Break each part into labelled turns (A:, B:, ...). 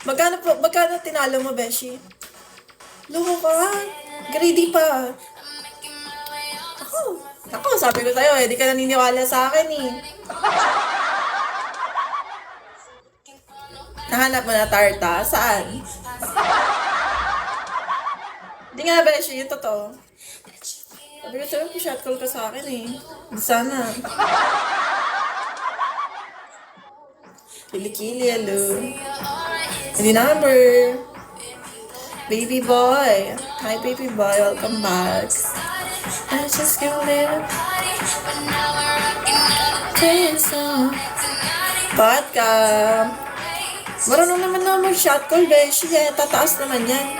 A: Magkano tinalo mo, Beshi? Loko ka. Greedy pa. Ako. Ako, sabi ko sa'yo, di ka naniniwala sa akin eh. Nahanap mo na tarta? Saan? Di nga, Beshi, yung totoo. Sabi ko sa'yo, shot call ka sa akin eh. Sana. Kili-kili, hello. Hindi number. Baby boy. Hi, baby boy. Welcome back. I just give a little vodka. Marunong naman na mag-shot call, Beshi. Tataas naman yan.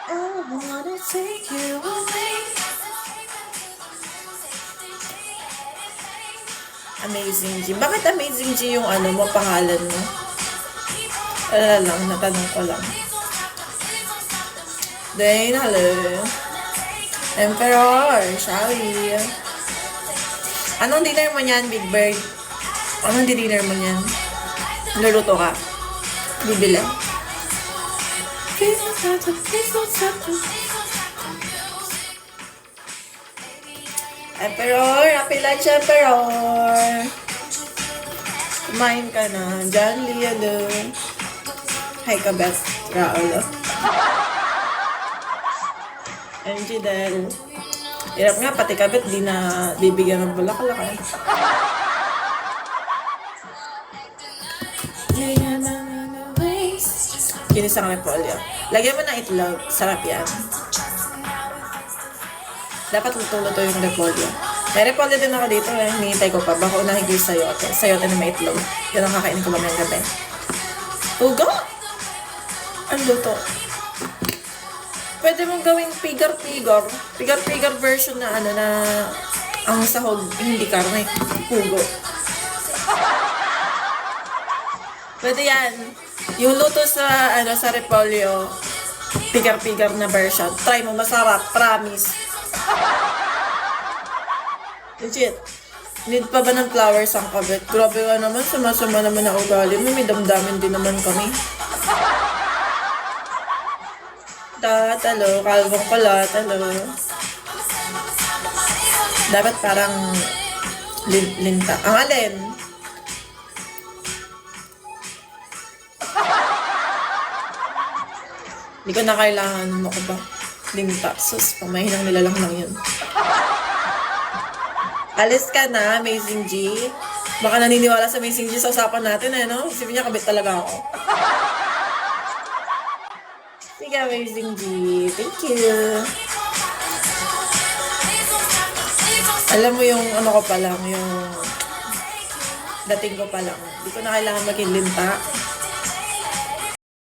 A: I wanna take you away. Amazing G. Bakit Amazing G yung mo, pangalan mo? Wala lang, natanong ko lang. Dane, hello. Emperor, Shari. Anong dinner mo niyan, Big Bird? Anong dinner mo niyan? Luluto ka? Bibili? Emperor, happy lunch, Emperor. Kumain ka na. John Lee, hello. Hi ka, Beth Raul. MG Del. Hirap nga, pati kabit, di na bibigyan ng bulaklak. Kinis ang repolyo. Lagyan mo ng itlog. Sarap yan. Dapat luto-luto yung repolyo. May repolyo din ako dito. Hinihintay ko pa. Baka unahin ko yung sayote. Sayote na may itlog. Yan ang kakainin ko mamayang gabi. Ugo! Ang luto. Pwede mong gawing pigar-pigar. Pigar-pigar version na na ang sahog hindi karne. Pugo. Pwede yan. Yung luto sa sa repolyo, pigar-pigar na version. Try mo, masarap, promise. Legit. Need pa ba ng flowers ang kabit? Grabe ka naman, sama-sama naman na ugali mo. May damdamin din naman kami. Talo, kalbong pala, talo. Dapat parang linta. Ang alin? Hindi ko na kailangan mo ko ba? Linta. Sus, pamahinang nilalang lang yun. Alis ka na, Amazing G. Baka naniniwala sa Amazing G sa usapan natin no? Isipin niya, kabit talaga ako. Sige, Amazing G. Thank you. Alam mo yung ko pa lang, yung dating ko pa lang. Hindi ko na kailangan maging linta.